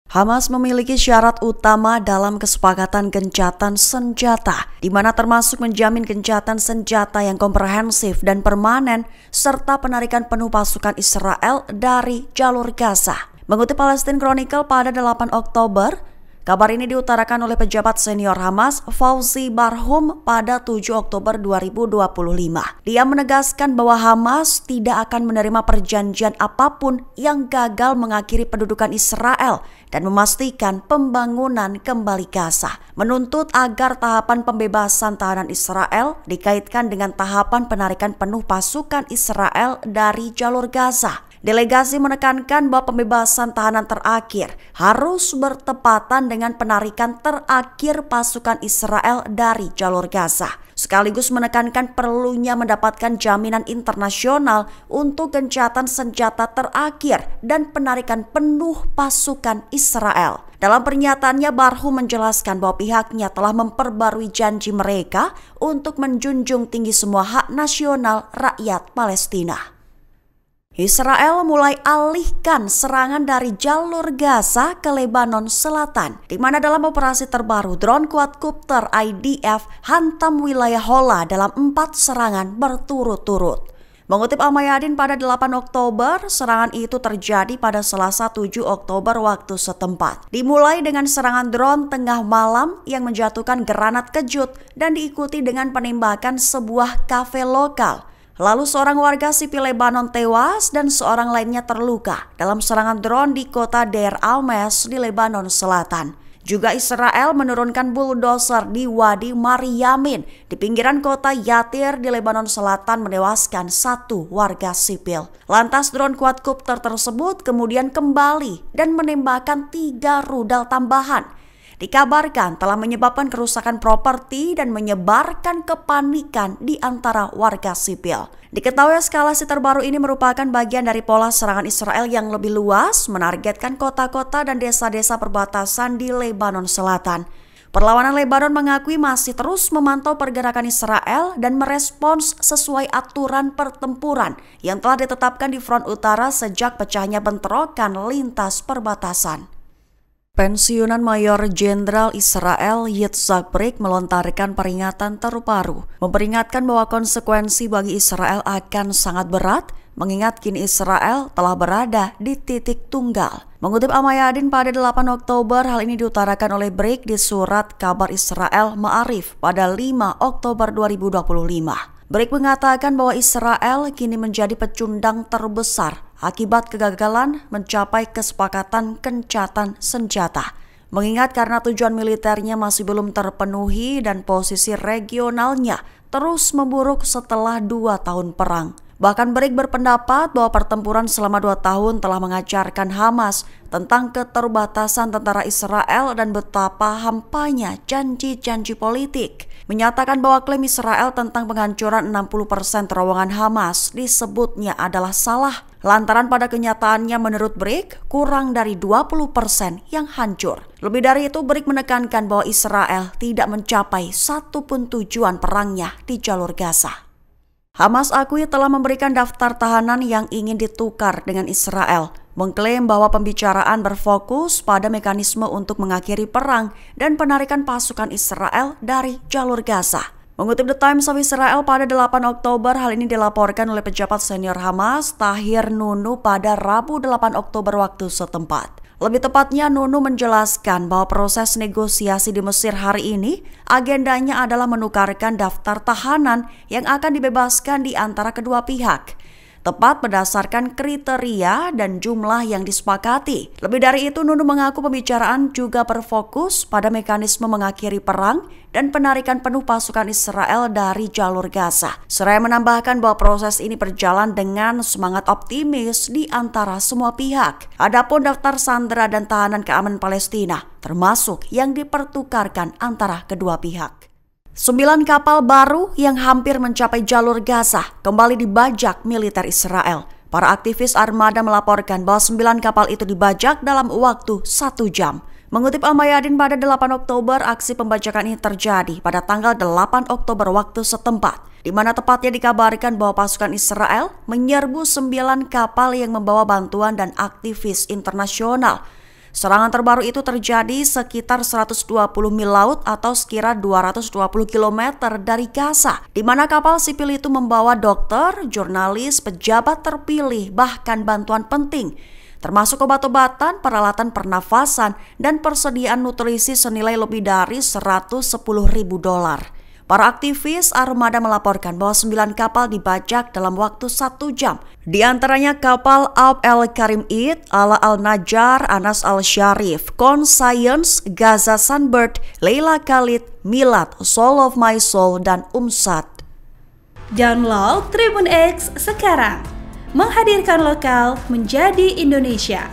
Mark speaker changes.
Speaker 1: Hamas memiliki syarat utama dalam kesepakatan gencatan senjata, di mana termasuk menjamin gencatan senjata yang komprehensif dan permanen, serta penarikan penuh pasukan Israel dari jalur Gaza. Mengutip Palestine Chronicle pada 8 Oktober, kabar ini diutarakan oleh pejabat senior Hamas, Fauzi Barhum, pada 7 Oktober 2025. Dia menegaskan bahwa Hamas tidak akan menerima perjanjian apapun yang gagal mengakhiri pendudukan Israel dan memastikan pembangunan kembali Gaza. Menuntut agar tahapan pembebasan tahanan Israel dikaitkan dengan tahapan penarikan penuh pasukan Israel dari jalur Gaza. Delegasi menekankan bahwa pembebasan tahanan terakhir harus bertepatan dengan penarikan terakhir pasukan Israel dari jalur Gaza, sekaligus menekankan perlunya mendapatkan jaminan internasional untuk gencatan senjata terakhir dan penarikan penuh pasukan Israel. Dalam pernyataannya, Barhum menjelaskan bahwa pihaknya telah memperbarui janji mereka untuk menjunjung tinggi semua hak nasional rakyat Palestina. Israel mulai alihkan serangan dari jalur Gaza ke Lebanon Selatan, di mana dalam operasi terbaru drone quadcopter IDF hantam wilayah Hola dalam 4 serangan berturut-turut. Mengutip Al-Mayadin pada 8 Oktober, serangan itu terjadi pada Selasa 7 Oktober waktu setempat. Dimulai dengan serangan drone tengah malam yang menjatuhkan granat kejut dan diikuti dengan penembakan sebuah kafe lokal. Lalu seorang warga sipil Lebanon tewas dan seorang lainnya terluka dalam serangan drone di kota Deir al-Mes di Lebanon Selatan. Juga Israel menurunkan bulldozer di Wadi Maryamin di pinggiran kota Yatir di Lebanon Selatan, menewaskan 1 warga sipil. Lantas drone quadcopter tersebut kemudian kembali dan menembakkan 3 rudal tambahan. Dikabarkan telah menyebabkan kerusakan properti dan menyebarkan kepanikan di antara warga sipil. Diketahui eskalasi terbaru ini merupakan bagian dari pola serangan Israel yang lebih luas, menargetkan kota-kota dan desa-desa perbatasan di Lebanon Selatan. Perlawanan Lebanon mengakui masih terus memantau pergerakan Israel dan merespons sesuai aturan pertempuran yang telah ditetapkan di front utara sejak pecahnya bentrokan lintas perbatasan. Pensiunan Mayor Jenderal Israel Yitzhak Brik melontarkan peringatan terbaru, memperingatkan bahwa konsekuensi bagi Israel akan sangat berat, mengingat kini Israel telah berada di titik tunggal. Mengutip Al-Mayadin pada 8 Oktober, hal ini diutarakan oleh Brik di surat kabar Israel Ma'arif pada 5 Oktober 2025. Brik mengatakan bahwa Israel kini menjadi pecundang terbesar akibat kegagalan mencapai kesepakatan gencatan senjata. Mengingat karena tujuan militernya masih belum terpenuhi dan posisi regionalnya terus memburuk setelah 2 tahun perang. Bahkan Brik berpendapat bahwa pertempuran selama 2 tahun telah mengajarkan Hamas tentang keterbatasan tentara Israel dan betapa hampanya janji-janji politik. Menyatakan bahwa klaim Israel tentang penghancuran 60% terowongan Hamas disebutnya adalah salah, lantaran pada kenyataannya menurut Brik kurang dari 20% yang hancur. Lebih dari itu, Brik menekankan bahwa Israel tidak mencapai satupun tujuan perangnya di jalur Gaza. Hamas akui telah memberikan daftar tahanan yang ingin ditukar dengan Israel, mengklaim bahwa pembicaraan berfokus pada mekanisme untuk mengakhiri perang dan penarikan pasukan Israel dari jalur Gaza. Mengutip The Times of Israel pada 8 Oktober, hal ini dilaporkan oleh pejabat senior Hamas, Tahir Nunu, pada Rabu 8 Oktober waktu setempat. Lebih tepatnya, Nunu menjelaskan bahwa proses negosiasi di Mesir hari ini agendanya adalah menukarkan daftar tahanan yang akan dibebaskan di antara kedua pihak, tepat berdasarkan kriteria dan jumlah yang disepakati. Lebih dari itu, Nunu mengaku pembicaraan juga berfokus pada mekanisme mengakhiri perang dan penarikan penuh pasukan Israel dari jalur Gaza. Seraya menambahkan bahwa proses ini berjalan dengan semangat optimis di antara semua pihak. Adapun daftar sandera dan tahanan keamanan Palestina termasuk yang dipertukarkan antara kedua pihak. 9 kapal baru yang hampir mencapai jalur Gaza kembali dibajak militer Israel. Para aktivis armada melaporkan bahwa 9 kapal itu dibajak dalam waktu 1 jam. Mengutip Al-Mayadin pada 8 Oktober, aksi pembajakan ini terjadi pada tanggal 8 Oktober waktu setempat, di mana tepatnya dikabarkan bahwa pasukan Israel menyerbu 9 kapal yang membawa bantuan dan aktivis internasional. Serangan terbaru itu terjadi sekitar 120 mil laut atau sekira 220 km dari Gaza, di mana kapal sipil itu membawa dokter, jurnalis, pejabat terpilih, bahkan bantuan penting, termasuk obat-obatan, peralatan pernafasan, dan persediaan nutrisi senilai lebih dari $110.000. Para aktivis armada melaporkan bahwa 9 kapal dibajak dalam waktu 1 jam. Di antaranya kapal Abd el-Karim Eid, Ala al-Najjar, Anas al-Sharif, Conscience, Gaza Sunbird, Leila Khalid, Milad, Soul of My Soul, dan Umsat.
Speaker 2: Download Tribun X sekarang, menghadirkan lokal menjadi Indonesia.